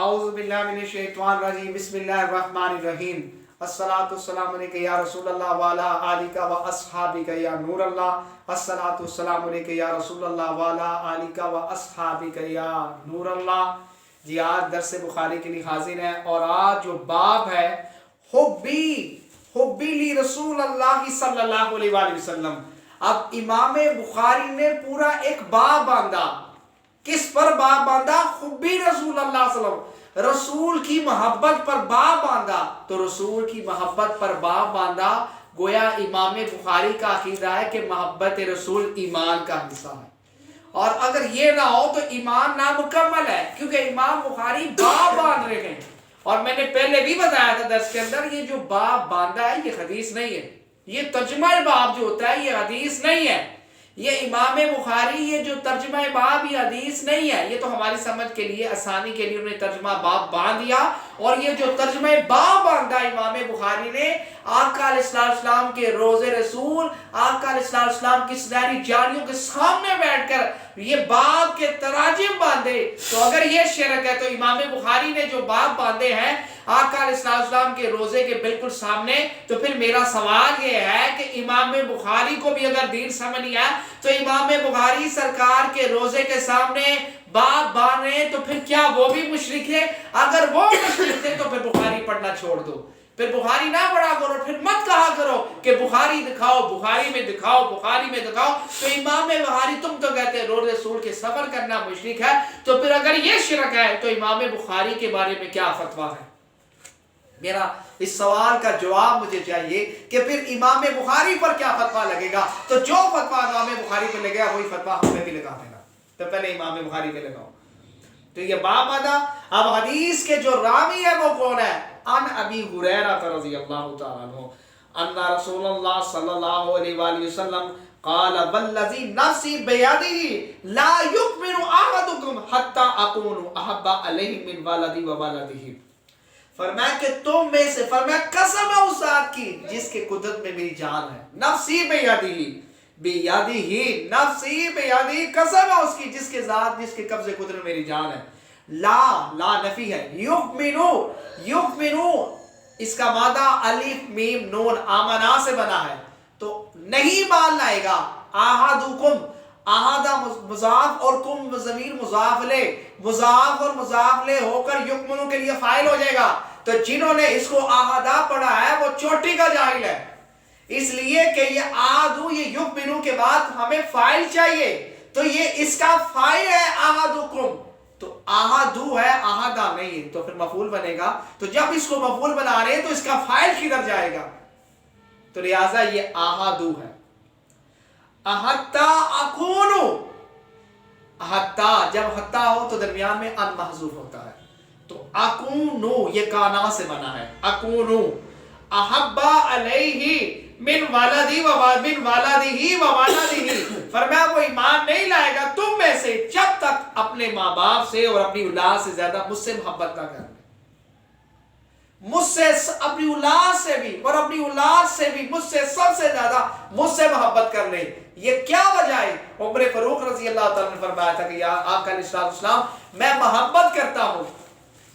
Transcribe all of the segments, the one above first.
اعوذ باللہ من الشیطان الرجیم بسم اللہ الرحمن الرحیم الصلاۃ والسلام علیک یا رسول اللہ وعلی آلک و اصحابک یا نور اللہ الصلاۃ والسلام علیک یا رسول اللہ وعلی آلک و اصحابک یا نور اللہ۔ جی آج درس بخاری کے لیے حاضر ہیں اور آج جو باب ہے حبی لی رسول اللہ صلی اللہ علیہ وآلہ وسلم۔ اب امام بخاری نے پورا ایک باب باندھا۔ کس پر باب باندھا؟ حبی رسول اللہ صلی اللہ علیہ وسلم، رسول کی محبت پر باب باندھا۔ تو رسول کی محبت پر باب باندھا، گویا امام بخاری کا عقیدہ ہے کہ محبت رسول ایمان کا حصہ ہے، اور اگر یہ نہ ہو تو ایمان نامکمل ہے، کیونکہ امام بخاری باب باندھ رہے ہیں۔ اور میں نے پہلے بھی بتایا تھا درس کے اندر، یہ جو باب باندھا ہے یہ حدیث نہیں ہے، یہ ترجمہ باب جو ہوتا ہے یہ حدیث نہیں ہے۔ یہ امام بخاری یہ جو ترجمہ باب یہ حدیث نہیں ہے، یہ تو ہماری سمجھ کے لیے آسانی کے لیے انہوں نے ترجمہ باب باندھ دیا۔ اور یہ جو ترجمہ باب باندھا امام بخاری نے آقا علیہ السلام کے روض رسول، آقا علیہ السلام کی سنہری جانیوں کے سامنے بیٹھ کر یہ باب کے تراجم باندھے، تو اگر یہ شرک ہے تو امام بخاری نے جو باب باندھے ہیں آقا علیہ السلام کے روزے کے بالکل سامنے، تو پھر میرا سوال یہ ہے کہ امام بخاری کو بھی اگر دین سمجھ نہیں آیا تو امام بخاری سرکار کے روزے کے سامنے باب باندھ رہے ہیں، تو پھر کیا وہ بھی مشرک ہے؟ اگر وہ مشرک ہے تو پھر بخاری پڑھنا چھوڑ دو، پھر بخاری نہ پڑھا کرو، پھر مت کہا کرو کہ بخاری دکھاؤ، بخاری میں دکھاؤ، بخاری میں دکھاؤ۔ تو امام بخاری تم تو کہتے ہیں روز رسول کے سفر کرنا مشرک ہے، تو پھر اگر یہ شرک ہے تو امام بخاری کے بارے میں کیا فتویٰ ہے؟ میرا اس سوال کا جواب مجھے چاہیے کہ پھر امام بخاری پر کیا فتویٰ لگے گا؟ تو جو فتویٰ امام بخاری پہ لگے گا وہی فتویٰ ہم پہ بھی لگا دینا، تو پہلے امام بخاری پہ لگاؤ۔ تو یہ باب آدھا۔ اب حدیث کے جو راوی ہے وہ کون ہے؟ ان ابی ہریرہ رضی اللہ تعالیٰ عنہ ان رسول اللہ صلی اللہ علیہ وآلہ وسلم قال والذی نفسی بیدہ لا یؤمن احدکم حتی اکون احب علیہ من والدی و والدہ۔ فرمایا کہ تم میں سے، فرمایا قسم ہے اس ذات کی جس کے قدرت میں میری جان ہے، نفسی بیدہ، نفسی بیدہ، قسم ہے اس کی جس کے ذات، جس کے قبضے قدرت میں میری جان ہے۔ لا نفی ہے، یؤمنو اس کا مادہ الف میم نون آمنا سے بنا ہے، تو نہیں مان لائے گا۔ احدکم، احدہ مضاف اور کم ضمیر مضاف لے، مضاف اور مضاف لے ہو کر یؤمنو کے لیے فاعل ہو جائے گا۔ تو جنہوں نے اس کو احدہ پڑھا ہے وہ چوٹی کا جاہل ہے، اس لیے کہ یہ احدو، یہ یؤمنو کے بعد ہمیں فاعل چاہیے، تو یہ اس کا فاعل ہے احدکم، تو احدو ہے احدہ نہیں ہے، تو پھر مفعول بنے گا۔ تو جب اس کو مفعول بنا رہے ہیں تو اس کا فاعل کدھر جائے گا؟ تو لہٰذا یہ احدو ہے۔ احتی اکونو، احتی جب حتی ہو تو درمیان میں ان محذوف ہوتا ہے، تو اکونو یہ کانا سے بنا ہے، اکونو احب علیہ من والدی و من والدہ و والدہ۔ فرمایا وہ ایمان نہیں لائے گا تم میں سے جب تک اپنے ماں باپ سے اور اپنی اولاد سے زیادہ مجھ سے محبت نہ کرے، مجھ سے اپنی اولاد سے بھی اور اپنی اولاد سے بھی مجھ سے سب سے زیادہ مجھ سے محبت کر لیں۔ یہ کیا وجہ ہے؟ عمر فاروق رضی اللہ تعالیٰ نے فرمایا تھا کہ یا آقا علیہ السلام میں محبت کرتا ہوں،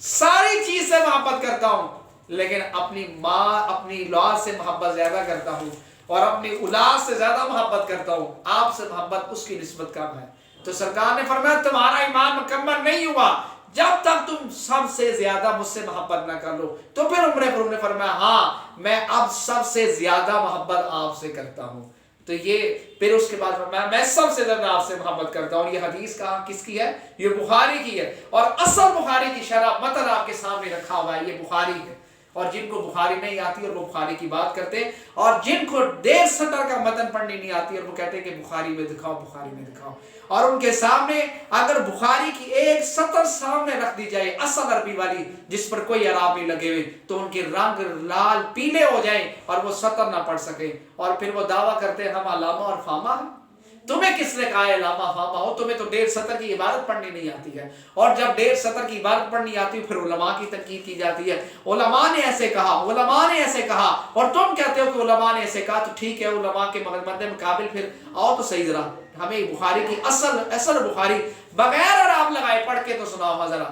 ساری چیز سے محبت کرتا ہوں، لیکن اپنی ماں، اپنی اولاد سے محبت زیادہ کرتا ہوں، اور اپنی اولاد سے زیادہ محبت کرتا ہوں، آپ سے محبت اس کی نسبت کم ہے۔ تو سرکار نے فرمایا تمہارا ایمان مکمل نہیں ہوا جب تک تم سب سے زیادہ مجھ سے محبت نہ کر لو۔ تو پھر عمر فاروق نے فرمایا ہاں میں اب سب سے زیادہ محبت آپ سے کرتا ہوں۔ تو یہ پھر اس کے بعد فرمایا میں سب سے زیادہ آپ سے محبت کرتا ہوں۔ یہ حدیث کہاں کس کی ہے؟ یہ بخاری کی ہے، اور اصل بخاری کی شرح متن آپ کے سامنے رکھا ہوا ہے، یہ بخاری ہے۔ اور جن کو بخاری نہیں آتی اور وہ بخاری کی بات کرتے ہیں، اور جن کو 1.5 سطر کا متن پڑھنی نہیں آتی اور وہ کہتے ہیں کہ بخاری میں دکھاؤ، بخاری میں دکھاؤ، اور ان کے سامنے اگر بخاری کی 1 سطر سامنے رکھ دی جائے اصل عربی والی جس پر کوئی اعراب نہیں لگے ہوئے، تو ان کے رنگ لال پیلے ہو جائیں اور وہ سطر نہ پڑھ سکے، اور پھر وہ دعویٰ کرتے ہیں ہم علامہ اور فاما ہیں۔ تمہیں کس نے کہا ہے علامہ فاما ہو؟ تمہیں تو 1.5 سطر کی عبارت پڑھنی نہیں آتی ہے، اور جب 1.5 سطر کی عبارت پڑھنی آتی ہے پھر علماء کی تنقید کی جاتی ہے، علماء نے ایسے کہا، علماء نے ایسے کہا، اور تم کہتے ہو کہ علماء نے ایسے کہا۔ تو ٹھیک ہے علماء کے مد مقابل پھر آؤ تو صحیح ذرا ہمیں بخاری کی اصل بخاری بغیر اعراب لگائے پڑھ کے تو سناؤ ذرا۔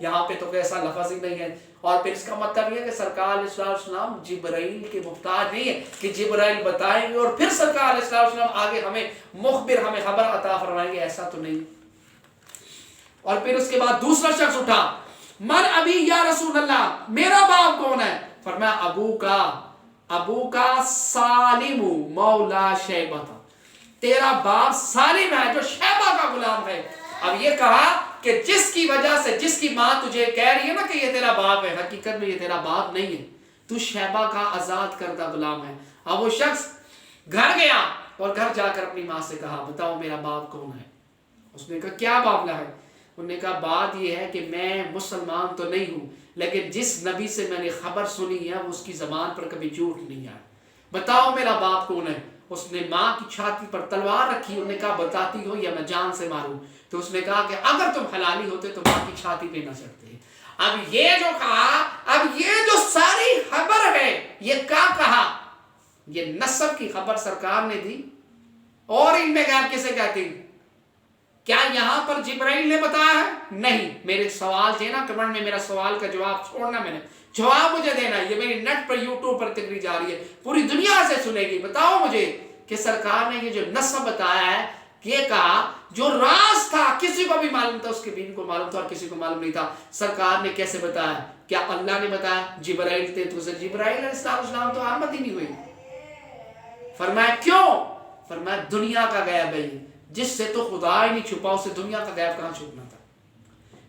یہاں پہ تو ایسا لفظ ہی نہیں ہے۔ اور پھر اس کا مطلب یہ ہے کہ سرکار علیہ السلام جبرائیل کے محتاج نہیں ہے کہ جبرائیل بتائیں گے اور پھر سرکار علیہ السلام آگے ہمیں مخبر، ہمیں خبر عطا فرمائیں گے، ایسا تو نہیں۔ اور پھر اس کے بعد دوسرا شخص اٹھا، من ابی یا رسول اللہ، میرا باپ کون ہے؟ فرمایا ابو کا سالم مولا شیبہ تھا، تیرا باپ سالم ہے جو شیبہ کا غلام ہے۔ اب یہ کہا کہ جس کی وجہ سے، جس کی ماں تجھے کہہ رہی ہے نا کہ یہ تیرا باپ ہے، حقیقت میں یہ تیرا باپ نہیں ہے، تو شیبہ کا آزاد کردہ غلام ہے۔ اب وہ شخص گھر گیا اور گھر جا کر اپنی ماں سے کہا بتاؤ میرا باپ کون ہے؟ اس نے کہا کیا معاملہ ہے؟ انہوں نے کہا بات یہ ہے کہ میں مسلمان تو نہیں ہوں، لیکن جس نبی سے میں نے خبر سنی ہے وہ اس کی زبان پر کبھی جھوٹ نہیں آیا، بتاؤ میرا باپ کون ہے؟ اس نے ماں کی چھاتی پر تلوار رکھی، انہوں نے کہا بتاتی ہو یا میں جان سے ماروں؟ تو اس نے کہا کہ اگر تم حلالی ہوتے تو ماں کی چھاتی پہ نہ چڑھتے۔ اب یہ جو کہا، اب یہ جو ساری خبر ہے یہ کیا کہا؟ یہ نسب کی خبر سرکار نے دی، اور ان میں غیب کسے کہتے ہیں؟ کیا یہاں پر جبرائیل نے بتایا ہے؟ نہیں۔ میرے سوال تھے نا کمنٹ میں، میرا سوال کا جواب چھوڑنا، میں نے جواب مجھے دینا ہے۔ یہ میری نیٹ پر یوٹیوب پر تقریر جا رہی ہے، پوری دنیا سے سنے گی۔ بتاؤ مجھے کہ سرکار نے یہ جو نسب بتایا ہے، یہ کہا جو راز تھا کسی کو بھی معلوم تھا، اس کے بیوی کو معلوم تھا اور کسی کو معلوم نہیں تھا، سرکار نے کیسے بتایا؟ کیا اللہ نے بتایا؟ جبرائیل تھے تو جبرائیل علیہ السلام تو آمد ہی نہیں ہوئی۔ فرمایا کیوں؟ فرمایا دنیا کا غیب ہے، جس سے تو خدا ہی نہیں چھپا، اسے دنیا کا غیب کہاں چھپنا تھا؟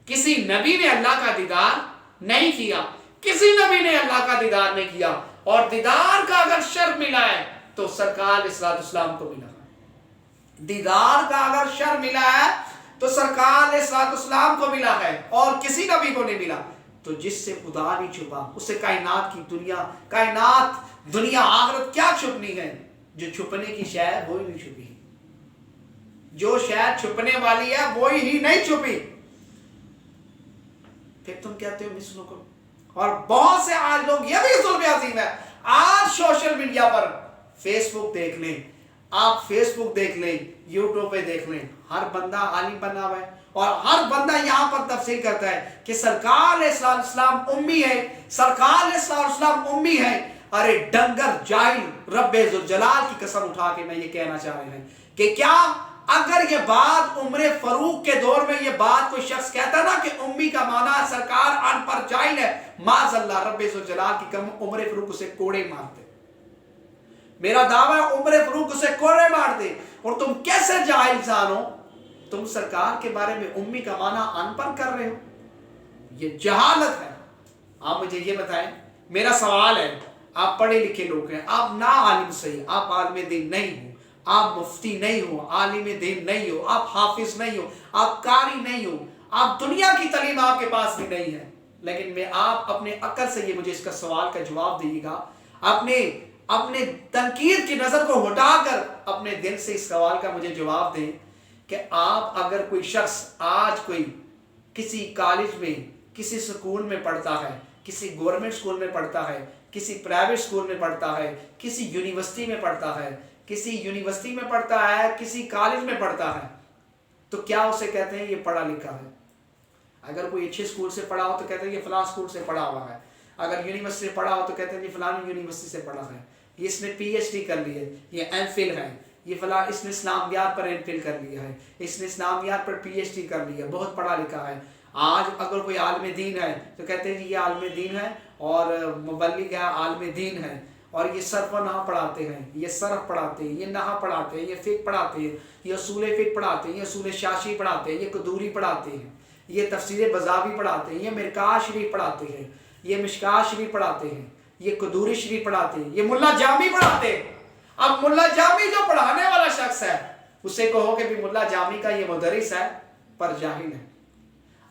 کسی نبی نے اللہ کا دیدار نہیں کیا، کسی نبی نے اللہ کا دیدار نہیں کیا، اور دیدار کا اگر شرف ملا ہے تو سرکار علیہ السلام کو ملا ہے۔ دیدار کا اگر شرف ملا ہے تو سرکار علیہ السلام کو ملا ہے اور کسی نبی کو نہیں ملا۔ تو جس سے خدا نہیں چھپا، اسے کائنات کی دنیا آخرت کیا چھپنی ہے؟ جو چھپنے کی شے ہے وہی نہیں چھپی، جو شاید چھپنے والی ہے وہی ہی نہیں چھپی۔ پھر تم کہتے ہو مثلوں کو، اور بہت سے آج لوگ، یہ بھی ظلم عظیم ہے۔ آج سوشل میڈیا پر فیس بک دیکھ لیں، آپ فیس بک دیکھ لیں، یوٹیوب پہ دیکھ لیں، ہر بندہ عالم بنا ہوا ہے، اور ہر بندہ یہاں پر تفسیر کرتا ہے کہ سرکار علیہ السلام امی ہے، سرکار علیہ السلام امی ہے۔ ارے ڈنگر جاہل، رب ذوالجلال کی قسم اٹھا کے میں یہ کہنا چاہ رہے ہیں کہ کیا اگر یہ بات عمر فاروق کے دور میں یہ بات کوئی شخص کہتا نا کہ امی کا معنی سرکار ان پر جاہل ہے، معاذ اللہ، رب ذوالجلال کی قسم عمر فاروق اسے کوڑے مارتے۔ میرا دعویٰ ہے عمر فاروق اسے کوڑے مار دے۔ اور تم کیسے جاہل انسان ہو؟ تم سرکار کے بارے میں امی کا معنی ان پڑھ کر رہے ہو، یہ جہالت ہے۔ آپ مجھے یہ بتائیں، میرا سوال ہے، آپ پڑھے لکھے لوگ ہیں، آپ نا عالم صحیح، آپ عالم دین نہیں ہو، آپ مفتی نہیں ہو، عالم دین نہیں ہو، آپ حافظ نہیں ہو، آپ قاری نہیں ہو، آپ دنیا کی تعلیم آپ کے پاس بھی نہیں ہے، لیکن میں آپ اپنے عقل سے یہ مجھے اس کا سوال کا جواب دیجیے گا، اپنے تنقید کی نظر کو ہٹا کر اپنے دل سے اس سوال کا مجھے جواب دیں کہ آپ اگر کوئی شخص آج کوئی کسی کالج میں، کسی سکول میں پڑھتا ہے، کسی گورنمنٹ سکول میں پڑھتا ہے، کسی پرائیویٹ سکول میں پڑھتا ہے، کسی یونیورسٹی میں پڑھتا ہے، کسی کالج میں پڑھتا ہے، تو کیا اسے کہتے ہیں یہ پڑھا لکھا ہے؟ اگر کوئی اچھے سکول سے پڑھا ہو تو کہتے ہیں یہ فلاں سکول سے پڑھا ہوا ہے، اگر یونیورسٹی سے پڑھا ہو تو کہتے ہیں یہ فلاں یونیورسٹی سے پڑھا ہے، یہ اس نے پی ایچ ڈی کر لی ہے، یہ ایم فل ہے، یہ فلاں اس نے اسلامیات پر ایم فل کر لیا ہے، اس نے اسلامیات پر پی ایچ ڈی کر لیا ہے، بہت پڑھا لکھا ہے۔ آج اگر کوئی عالم دین ہے تو کہتے ہیں یہ عالم دین ہے اور مبلغ ہے، عالم دین ہے، اور یہ صرف و نحو پڑھاتے ہیں، یہ صرف پڑھاتے ہیں، یہ نحو پڑھاتے ہیں، یہ فقہ پڑھاتے ہیں، یہ اصول فقہ پڑھاتے ہیں، یہ اصول شاشی پڑھاتے ہیں، یہ قدوری پڑھاتے ہیں، یہ تفسیر بزاوی پڑھاتے ہیں، یہ مرکات شریف پڑھاتے ہیں، یہ مشکات شریف پڑھاتے ہیں، یہ قدوری شریف پڑھاتے ہیں، یہ ملا جامی پڑھاتے ہیں۔ اب ملا جامی جو پڑھانے والا شخص ہے اسے کہو کہ بھی ملا جامی کا یہ مدرس ہے، پر جاہل ہے۔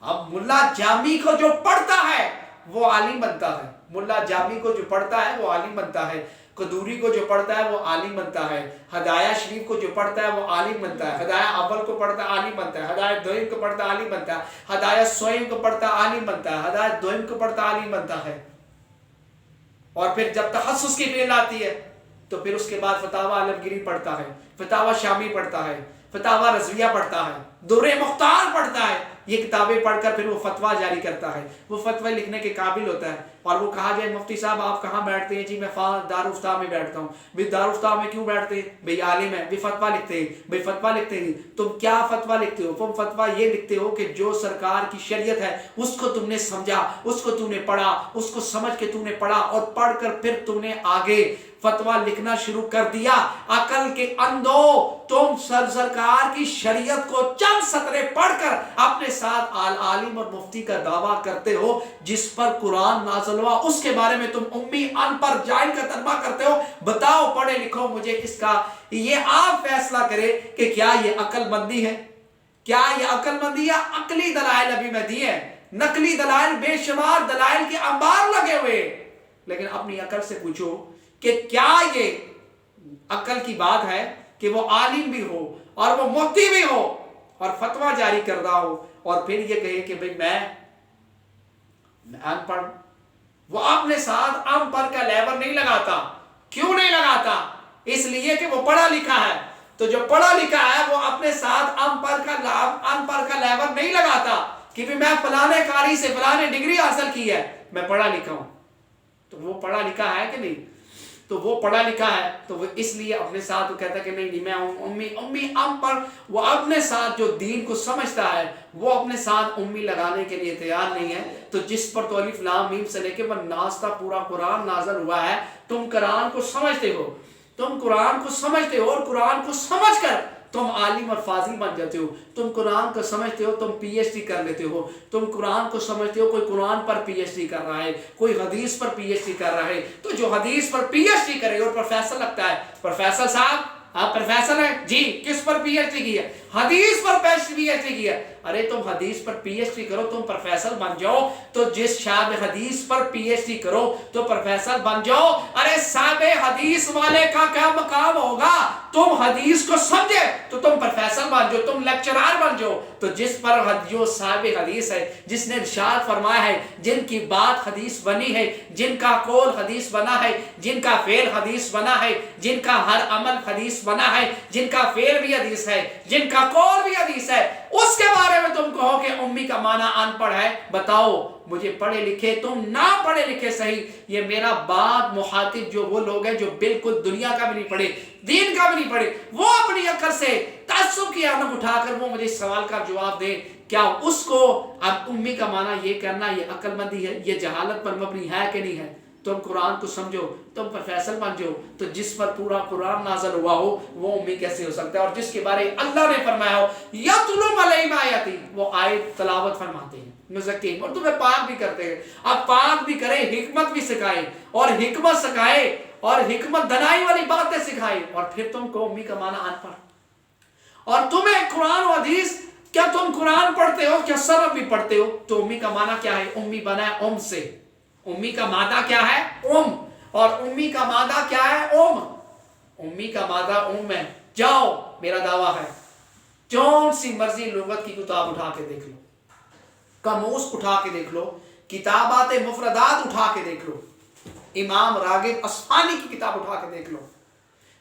اب ملا جامی کو جو پڑھتا ہے وہ عالم بنتا ہے، ملا جامی کو جو پڑھتا ہے وہ عالم بنتا ہے، قدوری کو جو پڑھتا ہے وہ عالم بنتا ہے، ہدایہ شریف کو جو پڑھتا ہے وہ عالم بنتا ہے، ہدایہ اول کو پڑھتا ہے عالم بنتا ہے، ہدایہ دوئم کو پڑھتا ہے عالم بنتا ہے، ہدایہ سوئم کو پڑھتا ہے عالم بنتا ہے، ہدایہ دوئم کو پڑھتا ہے عالم بنتا ہے۔ اور پھر جب تخصص کی فیل آتی ہے تو پھر اس کے بعد فتاوی عالمگیری پڑھتا ہے، فتاوی شامی پڑھتا ہے، فتاوی رضویہ پڑھتا ہے، در مختار پڑھتا ہے، یہ کتابیں پڑھ کر پھر وہ فتویٰ جاری کرتا ہے، وہ فتوے لکھنے کے قابل ہوتا ہے، اور وہ کہا جائے مفتی صاحب آپ کہاں بیٹھتے ہیں؟ جی میں دارالفتہ میں بیٹھتا ہوں۔ بھئی دارالفتہ میں کیوں بیٹھتے ہیں؟ بھئی عالم ہے، بھئی فتویٰ لکھتے ہیں، بھئی فتویٰ لکھتے ہیں۔ تم کیا فتویٰ لکھتے ہو؟ تم فتویٰ یہ لکھتے ہو کہ جو سرکار کی شریعت ہے اس کو تم نے سمجھا، اس کو تم نے پڑھا، اس کو سمجھ کے تم نے پڑھا، اور پڑھ کر پھر تم نے آگے فتویٰ لکھنا شروع کر دیا۔ عقل کے اندھو، تم سرکار کی شریعت کو چند سطرے پڑھ کر اپنے ساتھ عالم اور مفتی کا دعویٰ کرتے ہو، جس پر قرآن نازل ہوا اس کے بارے میں تم امی ان پڑھ جاہل کا ترجمہ کرتے ہو۔ بتاؤ پڑھے لکھو مجھے اس کا، یہ آپ فیصلہ کرے کہ کیا یہ عقل مندی ہے؟ کیا یہ عقل مندی ہے؟ عقلی دلائل ابھی میں دیے ہیں، نقلی دلائل بے شمار دلائل کے انبار لگے ہوئے، لیکن اپنی عقل سے پوچھو کہ کیا یہ عقل کی بات ہے کہ وہ عالم بھی ہو اور وہ مفتی بھی ہو اور فتویٰ جاری کردہ ہو، اور پھر یہ کہے کہ بھئی میں ان پڑھ؟ وہ اپنے ساتھ ان پڑھ کا لیبل نہیں لگاتا۔ کیوں نہیں لگاتا؟ اس لیے کہ وہ پڑھا لکھا ہے۔ تو جو پڑھا لکھا ہے وہ اپنے ساتھ ان پڑھ کا لیبل نہیں لگاتا کہ بھی میں فلانے قاری سے فلانے ڈگری حاصل کی ہے، میں پڑھا لکھا ہوں۔ تو وہ پڑھا لکھا ہے کہ نہیں؟ تو وہ پڑھا لکھا ہے، تو وہ اس لیے اپنے ساتھ وہ کہتا ہے کہ نہیں میں امی ان پڑھ۔ وہ اپنے ساتھ جو دین کو سمجھتا ہے وہ اپنے ساتھ امی لگانے کے لیے تیار نہیں ہے۔ تو جس پر تو الف لام میم سے لے کے ناس تک پورا قرآن نازل ہوا ہے، تم قرآن کو سمجھتے ہو، تم قرآن کو سمجھتے ہو، اور قرآن کو سمجھ کر تم عالم اور فاضل بن جاتے ہو۔ تم قرآن کو سمجھتے ہو، تم پی ایچ ڈی کر لیتے ہو۔ تم قرآن کو سمجھتے ہو، کوئی قرآن پر پی ایچ ڈی کر رہا ہے، کوئی حدیث پر پی ایچ ڈی کر رہا ہے۔ تو جو حدیث پر پی ایچ ڈی کرے اور پروفیسر لگتا ہے، پروفیسر صاحب آپ پروفیسر ہیں جی، کس پر پی ایچ ڈی کی ہے؟ حدیث پر پی ایچ ڈی کی ہے۔ ارے تم حدیث پر پی ایچ ڈی کرو، تم پروفیسر بن جاؤ۔ تو جس شاب حدیث پر پی ایچ ڈی کرو تو پروفیسر بن جاؤ۔ ارے صاحب حدیث والے کا کیا مقام ہوگا؟ تم حدیث کو سمجھے تو تم پروفیسر بن جاؤ، تم لیکچرار بن جاؤ۔ تو جس پر جو صاحب حدیث ہے، جس نے ارشاد فرمایا ہے، جن کی بات حدیث بنی ہے، جن کا قول حدیث بنا ہے، جن کا فعل حدیث بنا ہے، جن کا ہر عمل حدیث بنا ہے، جن کا فعل بھی حدیث ہے، جن کا قول بھی حدیث ہے، اس کے بارے میں تم کہو کہ امی کا معنی ان پڑھ ہے۔ بتاؤ مجھے پڑھے لکھے، تم نہ پڑھے لکھے صحیح، یہ میرا بات مخاطب جو وہ لوگ ہیں جو بالکل دنیا کا بھی نہیں پڑھے، دین کا بھی نہیں پڑھے، وہ اپنی عقل سے تعصب کی آنکھ اٹھا کر وہ مجھے اس سوال کا جواب دے، کیا اس کو اب امی کا معنی یہ کرنا یہ عقل مندی ہے؟ یہ جہالت پر مبنی ہے کہ نہیں ہے؟ تم قرآن کو سمجھو، تم پروفیسر بن جاؤ۔ تو جس پر پورا قرآن نازل ہوا ہو وہ امی کیسے ہو سکتا ہے؟ اور جس کے بارے اللہ نے فرمایا ہو یتلو علیہم آیاتی، وہ آیت تلاوت فرماتے ہیں، مزکین، اور تمہیں پاک بھی کرتے ہیں۔ اب پاک بھی کرے، حکمت بھی سکھائے، اور حکمت سکھائے اور حکمت دنائی والی باتیں سکھائے، اور پھر تم کو امی کا معنی ان پڑھ۔ اور تمہیں قرآن و حدیث، کیا تم قرآن پڑھتے ہو؟ کیا صرف بھی پڑھتے ہو؟ تو امی کا معنی کیا ہے؟ امی بنا ہے ام سے۔ امی کا مادہ کیا ہے؟ ام۔ اور امی کا مادہ کیا ہے؟ ام۔ امی کا مادہ ام ہے۔ جاؤ، میرا دعویٰ ہے جون سی مرضی لغت کی کتاب اٹھا کے دیکھ لو، قاموس اٹھا کے دیکھ لو، کتابات مفردات اٹھا کے دیکھ لو، امام راغب اصفہانی کی کتاب اٹھا کے دیکھ لو،